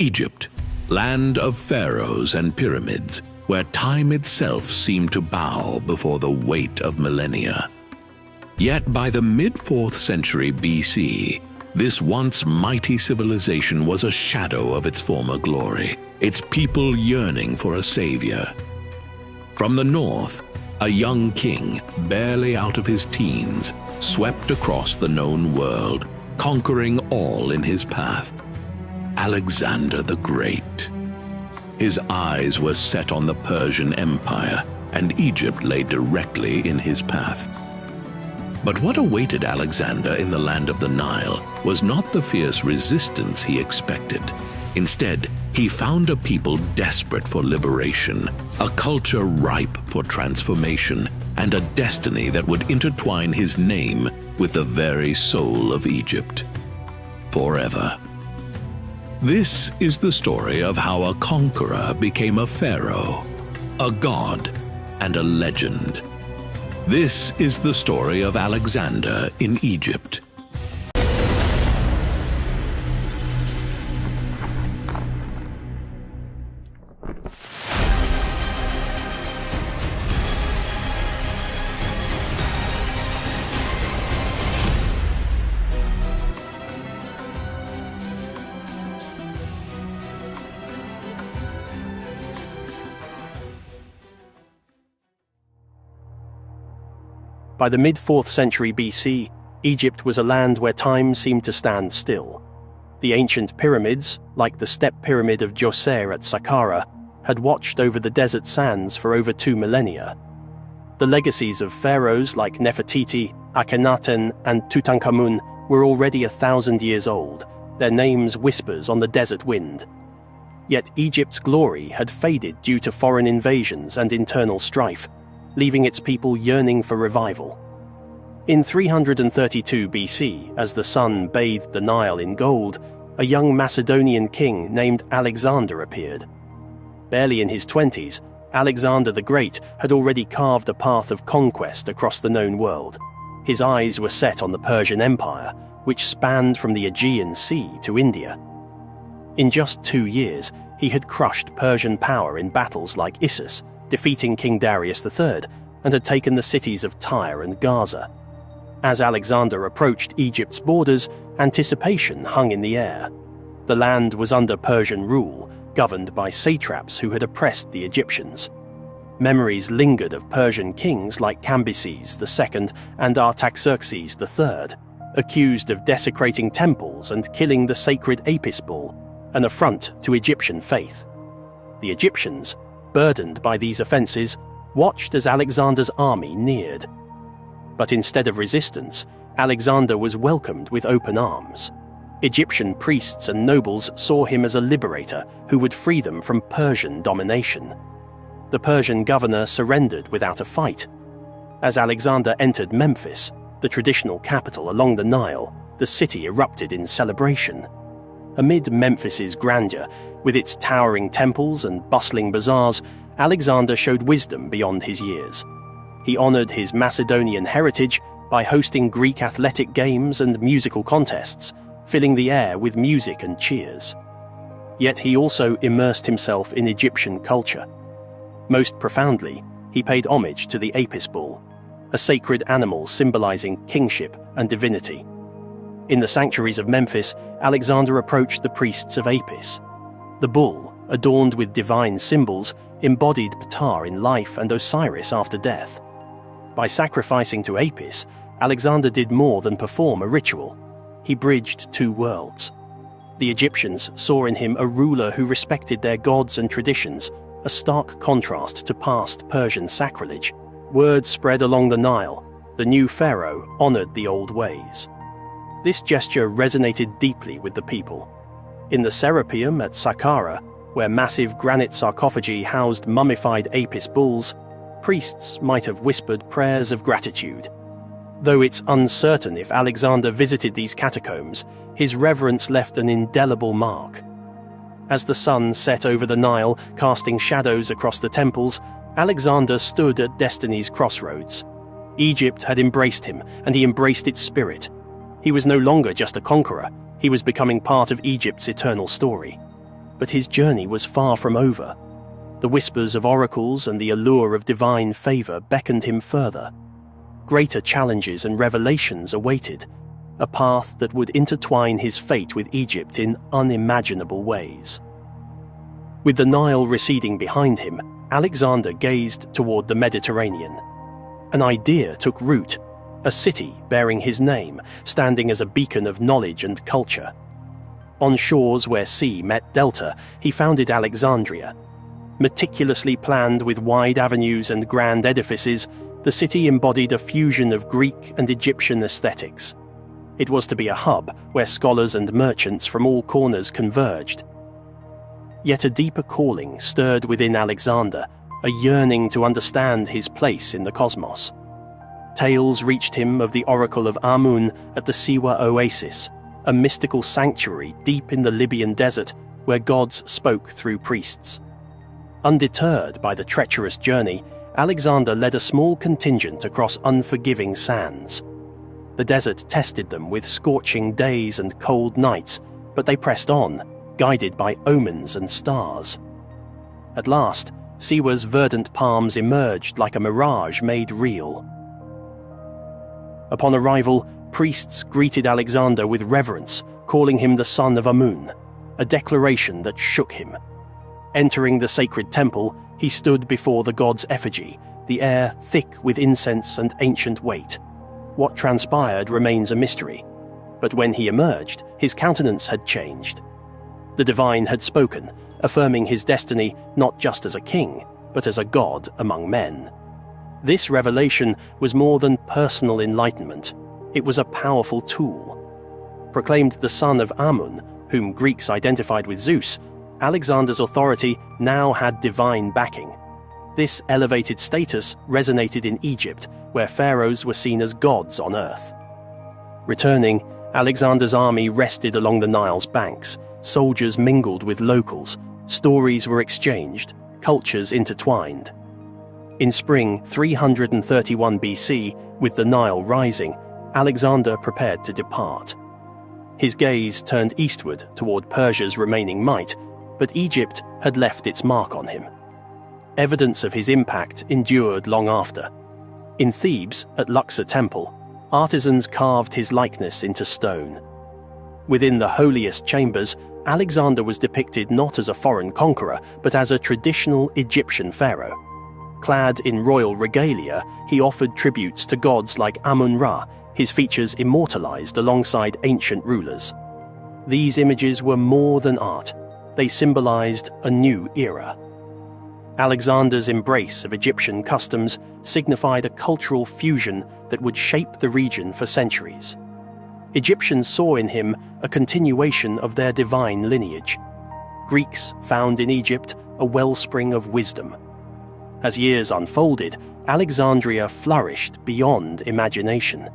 Egypt, land of pharaohs and pyramids, where time itself seemed to bow before the weight of millennia. Yet by the mid-4th century BC, this once mighty civilization was a shadow of its former glory, its people yearning for a savior. From the north, a young king, barely out of his teens, swept across the known world, conquering all in his path. Alexander the Great. His eyes were set on the Persian Empire, and Egypt lay directly in his path. But what awaited Alexander in the land of the Nile was not the fierce resistance he expected. Instead, he found a people desperate for liberation, a culture ripe for transformation, and a destiny that would intertwine his name with the very soul of Egypt. Forever. This is the story of how a conqueror became a pharaoh, a god, and a legend. This is the story of Alexander in Egypt. By the mid-4th century BC, Egypt was a land where time seemed to stand still. The ancient pyramids, like the step pyramid of Djoser at Saqqara, had watched over the desert sands for over 2 millennia. The legacies of pharaohs like Nefertiti, Akhenaten, and Tutankhamun were already 1,000 years old, their names whispers on the desert wind. Yet Egypt's glory had faded due to foreign invasions and internal strife, leaving its people yearning for revival. In 332 BC, as the sun bathed the Nile in gold, a young Macedonian king named Alexander appeared. Barely in his 20s, Alexander the Great had already carved a path of conquest across the known world. His eyes were set on the Persian Empire, which spanned from the Aegean Sea to India. In just 2 years, he had crushed Persian power in battles like Issus, defeating King Darius III, and had taken the cities of Tyre and Gaza. As Alexander approached Egypt's borders, anticipation hung in the air. The land was under Persian rule, governed by satraps who had oppressed the Egyptians. Memories lingered of Persian kings like Cambyses II and Artaxerxes III, accused of desecrating temples and killing the sacred Apis bull, an affront to Egyptian faith. The Egyptians, burdened by these offences, watched as Alexander's army neared. But instead of resistance, Alexander was welcomed with open arms. Egyptian priests and nobles saw him as a liberator who would free them from Persian domination. The Persian governor surrendered without a fight. As Alexander entered Memphis, the traditional capital along the Nile, the city erupted in celebration. Amid Memphis's grandeur, with its towering temples and bustling bazaars, Alexander showed wisdom beyond his years. He honored his Macedonian heritage by hosting Greek athletic games and musical contests, filling the air with music and cheers. Yet he also immersed himself in Egyptian culture. Most profoundly, he paid homage to the Apis bull, a sacred animal symbolizing kingship and divinity. In the sanctuaries of Memphis, Alexander approached the priests of Apis. The bull, adorned with divine symbols, embodied Ptah in life and Osiris after death. By sacrificing to Apis, Alexander did more than perform a ritual. He bridged 2 worlds. The Egyptians saw in him a ruler who respected their gods and traditions, a stark contrast to past Persian sacrilege. Word spread along the Nile. The new pharaoh honored the old ways. This gesture resonated deeply with the people. In the Serapeum at Saqqara, where massive granite sarcophagi housed mummified Apis bulls, priests might have whispered prayers of gratitude. Though it's uncertain if Alexander visited these catacombs, his reverence left an indelible mark. As the sun set over the Nile, casting shadows across the temples, Alexander stood at destiny's crossroads. Egypt had embraced him, and he embraced its spirit. He was no longer just a conqueror, he was becoming part of Egypt's eternal story. but his journey was far from over. The whispers of oracles and the allure of divine favor beckoned him further. Greater challenges and revelations awaited, a path that would intertwine his fate with Egypt in unimaginable ways. With the Nile receding behind him, Alexander gazed toward the Mediterranean. An idea took root, a city bearing his name, standing as a beacon of knowledge and culture. On shores where sea met delta, he founded Alexandria. Meticulously planned with wide avenues and grand edifices, the city embodied a fusion of Greek and Egyptian aesthetics. It was to be a hub where scholars and merchants from all corners converged. Yet a deeper calling stirred within Alexander, a yearning to understand his place in the cosmos. Tales reached him of the Oracle of Amun at the Siwa Oasis, a mystical sanctuary deep in the Libyan desert where gods spoke through priests. Undeterred by the treacherous journey, Alexander led a small contingent across unforgiving sands. The desert tested them with scorching days and cold nights, but they pressed on, guided by omens and stars. At last, Siwa's verdant palms emerged like a mirage made real. Upon arrival, priests greeted Alexander with reverence, calling him the son of Amun, a declaration that shook him. Entering the sacred temple, he stood before the god's effigy, the air thick with incense and ancient weight. What transpired remains a mystery, but when he emerged, his countenance had changed. The divine had spoken, affirming his destiny not just as a king, but as a god among men. This revelation was more than personal enlightenment. It was a powerful tool. Proclaimed the son of Amun, whom Greeks identified with Zeus, Alexander's authority now had divine backing. This elevated status resonated in Egypt, where pharaohs were seen as gods on earth. Returning, Alexander's army rested along the Nile's banks. Soldiers mingled with locals, stories were exchanged, cultures intertwined. In spring 331 BC, with the Nile rising, Alexander prepared to depart. His gaze turned eastward toward Persia's remaining might, but Egypt had left its mark on him. Evidence of his impact endured long after. In Thebes, at Luxor Temple, artisans carved his likeness into stone. Within the holiest chambers, Alexander was depicted not as a foreign conqueror, but as a traditional Egyptian pharaoh. Clad in royal regalia, he offered tributes to gods like Amun-Ra, his features immortalized alongside ancient rulers. These images were more than art. They symbolized a new era. Alexander's embrace of Egyptian customs signified a cultural fusion that would shape the region for centuries. Egyptians saw in him a continuation of their divine lineage. Greeks found in Egypt a wellspring of wisdom. As years unfolded, Alexandria flourished beyond imagination.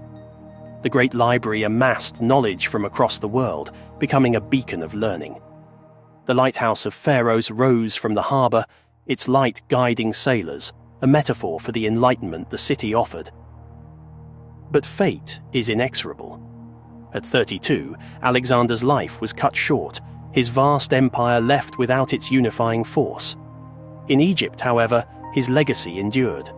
The great library amassed knowledge from across the world, becoming a beacon of learning. The lighthouse of pharaohs rose from the harbour, its light guiding sailors, a metaphor for the enlightenment the city offered. But fate is inexorable. At 32, Alexander's life was cut short, his vast empire left without its unifying force. In Egypt, however, his legacy endured.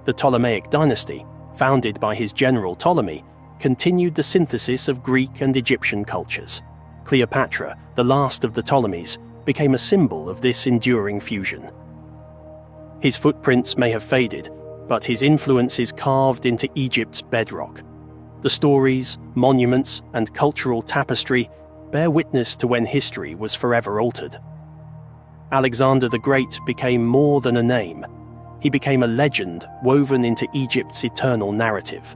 The Ptolemaic dynasty, founded by his general Ptolemy, continued the synthesis of Greek and Egyptian cultures. Cleopatra, the last of the Ptolemies, became a symbol of this enduring fusion. His footprints may have faded, but his influence is carved into Egypt's bedrock. The stories, monuments, and cultural tapestry bear witness to when history was forever altered. Alexander the Great became more than a name. He became a legend woven into Egypt's eternal narrative.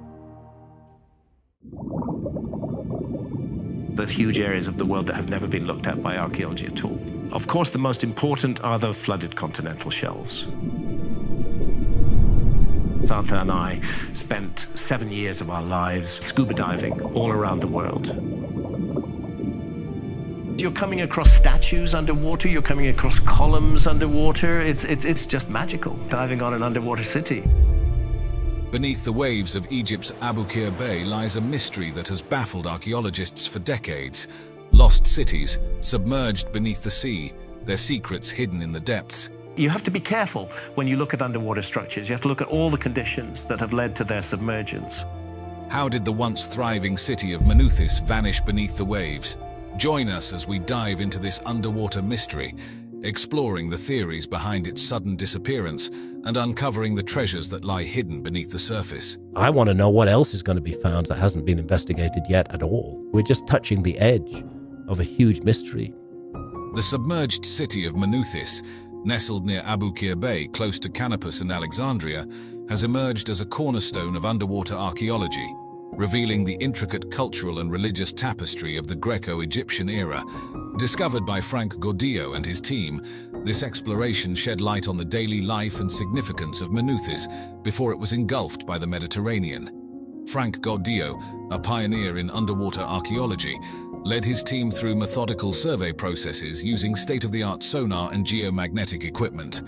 The huge areas of the world that have never been looked at by archaeology at all. Of course, the most important are the flooded continental shelves. Santha and I spent 7 years of our lives scuba diving all around the world. You're coming across statues underwater, you're coming across columns underwater. It's just magical, diving on an underwater city. Beneath the waves of Egypt's Abu Qir Bay lies a mystery that has baffled archaeologists for decades. Lost cities, submerged beneath the sea, their secrets hidden in the depths. You have to be careful when you look at underwater structures. You have to look at all the conditions that have led to their submergence. How did the once thriving city of Manuthis vanish beneath the waves? Join us as we dive into this underwater mystery, exploring the theories behind its sudden disappearance and uncovering the treasures that lie hidden beneath the surface. I want to know what else is going to be found that hasn't been investigated yet at all. We're just touching the edge of a huge mystery. The submerged city of Manuthis, nestled near Abukir Bay, close to Canopus and Alexandria, has emerged as a cornerstone of underwater archaeology, revealing the intricate cultural and religious tapestry of the Greco-Egyptian era. Discovered by Frank Gordillo and his team, this exploration shed light on the daily life and significance of Manuthis before it was engulfed by the Mediterranean. Frank Gordillo, a pioneer in underwater archaeology, led his team through methodical survey processes using state-of-the-art sonar and geomagnetic equipment.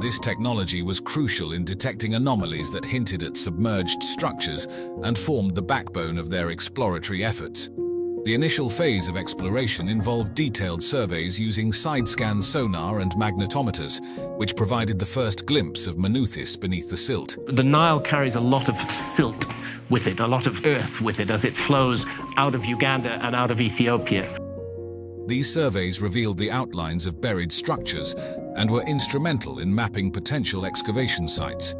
This technology was crucial in detecting anomalies that hinted at submerged structures and formed the backbone of their exploratory efforts. The initial phase of exploration involved detailed surveys using side-scan sonar and magnetometers, which provided the first glimpse of Manuthis beneath the silt. The Nile carries a lot of silt with it, a lot of earth with it, as it flows out of Uganda and out of Ethiopia. These surveys revealed the outlines of buried structures and were instrumental in mapping potential excavation sites.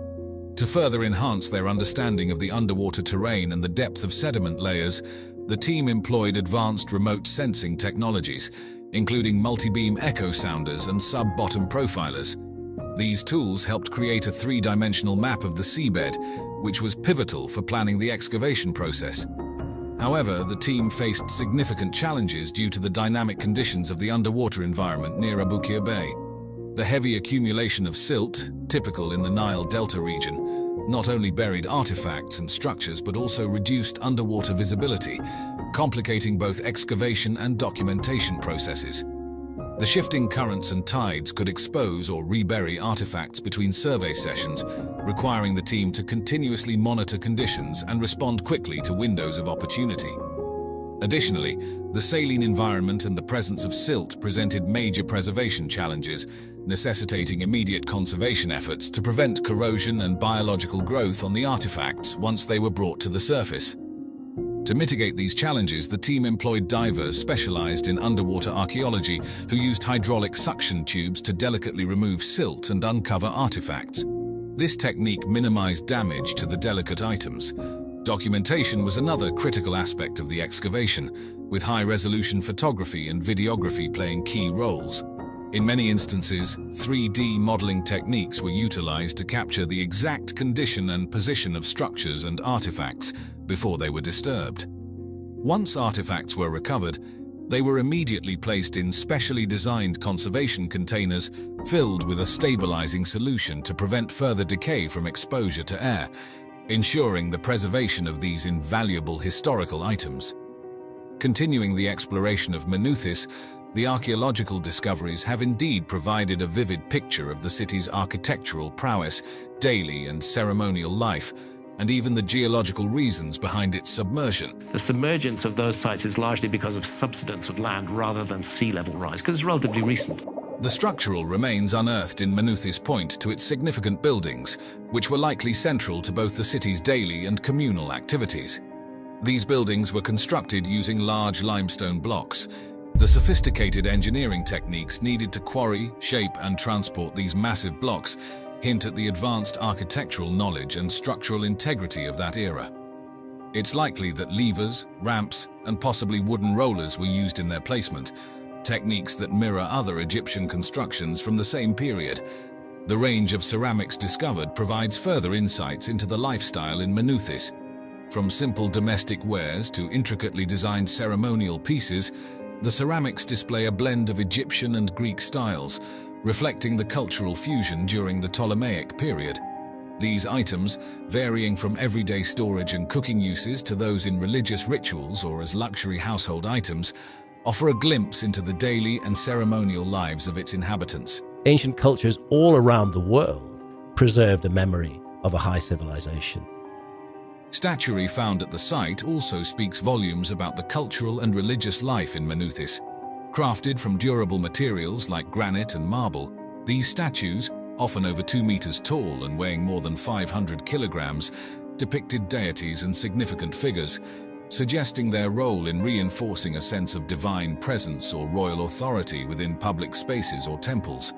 To further enhance their understanding of the underwater terrain and the depth of sediment layers, the team employed advanced remote sensing technologies, including multi-beam echo sounders and sub-bottom profilers. These tools helped create a three-dimensional map of the seabed, which was pivotal for planning the excavation process. However, the team faced significant challenges due to the dynamic conditions of the underwater environment near Abukir Bay. The heavy accumulation of silt, typical in the Nile Delta region, not only buried artifacts and structures but also reduced underwater visibility, complicating both excavation and documentation processes. The shifting currents and tides could expose or rebury artifacts between survey sessions, requiring the team to continuously monitor conditions and respond quickly to windows of opportunity. Additionally, the saline environment and the presence of silt presented major preservation challenges, necessitating immediate conservation efforts to prevent corrosion and biological growth on the artifacts once they were brought to the surface. To mitigate these challenges, the team employed divers specialized in underwater archaeology who used hydraulic suction tubes to delicately remove silt and uncover artifacts. This technique minimized damage to the delicate items. Documentation was another critical aspect of the excavation, with high-resolution photography and videography playing key roles. In many instances, 3D modeling techniques were utilized to capture the exact condition and position of structures and artifacts before they were disturbed. Once artifacts were recovered, they were immediately placed in specially designed conservation containers filled with a stabilizing solution to prevent further decay from exposure to air, ensuring the preservation of these invaluable historical items. Continuing the exploration of Manuthis, the archaeological discoveries have indeed provided a vivid picture of the city's architectural prowess, daily and ceremonial life, and even the geological reasons behind its submersion. The submergence of those sites is largely because of subsidence of land rather than sea level rise, because it's relatively recent. The structural remains unearthed in Manuthis point to its significant buildings, which were likely central to both the city's daily and communal activities. These buildings were constructed using large limestone blocks. The sophisticated engineering techniques needed to quarry, shape, and transport these massive blocks hint at the advanced architectural knowledge and structural integrity of that era. It's likely that levers, ramps, and possibly wooden rollers were used in their placement, techniques that mirror other Egyptian constructions from the same period. The range of ceramics discovered provides further insights into the lifestyle in Manuthis. From simple domestic wares to intricately designed ceremonial pieces, the ceramics display a blend of Egyptian and Greek styles, reflecting the cultural fusion during the Ptolemaic period. These items, varying from everyday storage and cooking uses to those in religious rituals or as luxury household items, offer a glimpse into the daily and ceremonial lives of its inhabitants. Ancient cultures all around the world preserved a memory of a high civilization. Statuary found at the site also speaks volumes about the cultural and religious life in Manuthis. Crafted from durable materials like granite and marble, these statues, often over 2 meters tall and weighing more than 500 kilograms, depicted deities and significant figures, suggesting their role in reinforcing a sense of divine presence or royal authority within public spaces or temples.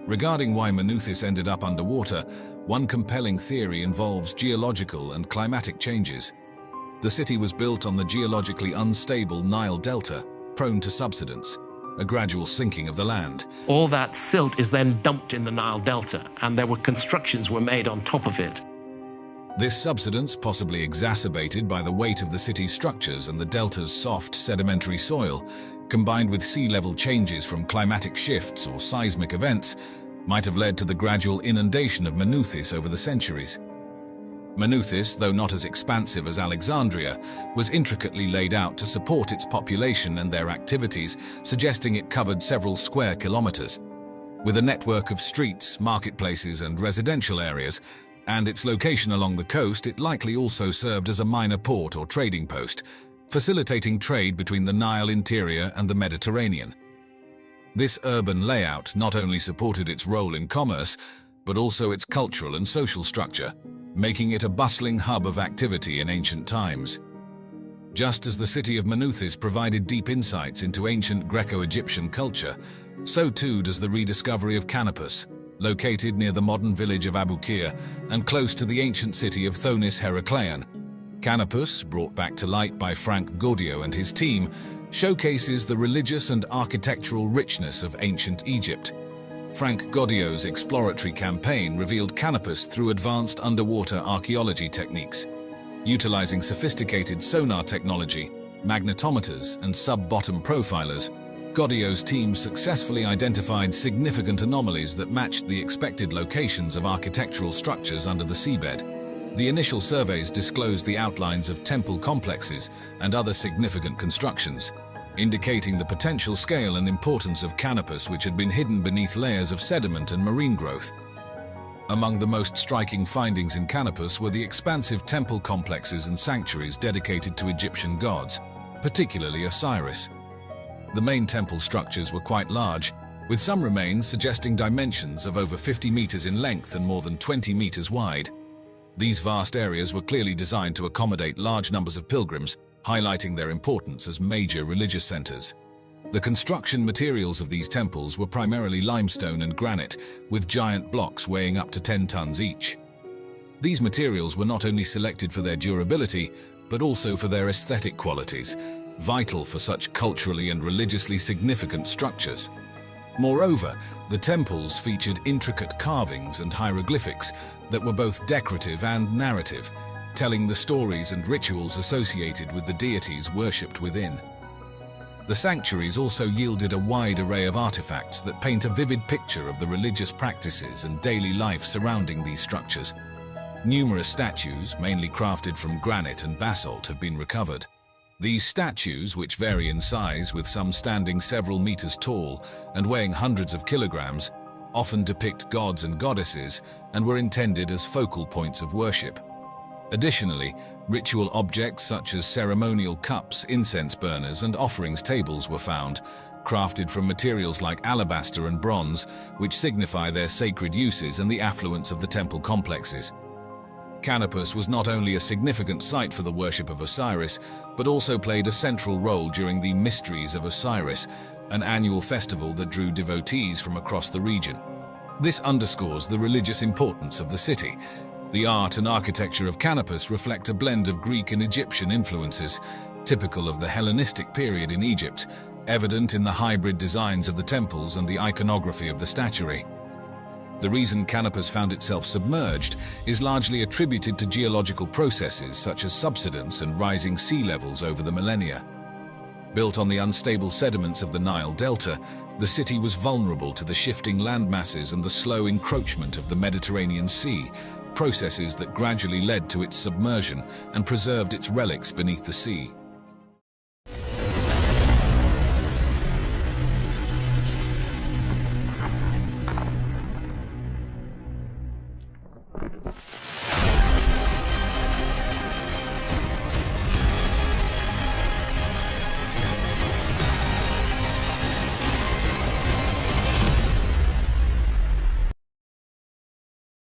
Regarding why Manuthis ended up underwater, one compelling theory involves geological and climatic changes. The city was built on the geologically unstable Nile Delta, prone to subsidence, a gradual sinking of the land. All that silt is then dumped in the Nile Delta, and there were constructions were made on top of it. This subsidence, possibly exacerbated by the weight of the city's structures and the delta's soft sedimentary soil, combined with sea level changes from climatic shifts or seismic events, might have led to the gradual inundation of Manuthis over the centuries. Manuthis, though not as expansive as Alexandria, was intricately laid out to support its population and their activities, suggesting it covered several square kilometers. With a network of streets, marketplaces, and residential areas, and its location along the coast, it likely also served as a minor port or trading post, facilitating trade between the Nile interior and the Mediterranean. This urban layout not only supported its role in commerce, but also its cultural and social structure, making it a bustling hub of activity in ancient times. Just as the city of Manuthis provided deep insights into ancient Greco-Egyptian culture, so too does the rediscovery of Canopus, located near the modern village of Abukir and close to the ancient city of Thonis Heracleon. Canopus, brought back to light by Frank Gaudio and his team, showcases the religious and architectural richness of ancient Egypt. Frank Gaudio's exploratory campaign revealed Canopus through advanced underwater archaeology techniques. Utilizing sophisticated sonar technology, magnetometers, and sub-bottom profilers, Gaudio's team successfully identified significant anomalies that matched the expected locations of architectural structures under the seabed. The initial surveys disclosed the outlines of temple complexes and other significant constructions, indicating the potential scale and importance of Canopus, which had been hidden beneath layers of sediment and marine growth. Among the most striking findings in Canopus were the expansive temple complexes and sanctuaries dedicated to Egyptian gods, particularly Osiris. The main temple structures were quite large, with some remains suggesting dimensions of over 50 meters in length and more than 20 meters wide. These vast areas were clearly designed to accommodate large numbers of pilgrims, highlighting their importance as major religious centers. The construction materials of these temples were primarily limestone and granite, with giant blocks weighing up to 10 tons each. These materials were not only selected for their durability, but also for their aesthetic qualities, vital for such culturally and religiously significant structures. Moreover, the temples featured intricate carvings and hieroglyphics that were both decorative and narrative, telling the stories and rituals associated with the deities worshipped within. The sanctuaries also yielded a wide array of artifacts that paint a vivid picture of the religious practices and daily life surrounding these structures. Numerous statues, mainly crafted from granite and basalt, have been recovered. These statues, which vary in size with some standing several meters tall and weighing hundreds of kilograms, often depict gods and goddesses and were intended as focal points of worship. Additionally, ritual objects such as ceremonial cups, incense burners, and offerings tables were found, crafted from materials like alabaster and bronze, which signify their sacred uses and the affluence of the temple complexes. Canopus was not only a significant site for the worship of Osiris, but also played a central role during the Mysteries of Osiris, an annual festival that drew devotees from across the region. This underscores the religious importance of the city. The art and architecture of Canopus reflect a blend of Greek and Egyptian influences, typical of the Hellenistic period in Egypt, evident in the hybrid designs of the temples and the iconography of the statuary. The reason Canopus found itself submerged is largely attributed to geological processes such as subsidence and rising sea levels over the millennia. Built on the unstable sediments of the Nile Delta, the city was vulnerable to the shifting land masses and the slow encroachment of the Mediterranean Sea, processes that gradually led to its submersion and preserved its relics beneath the sea.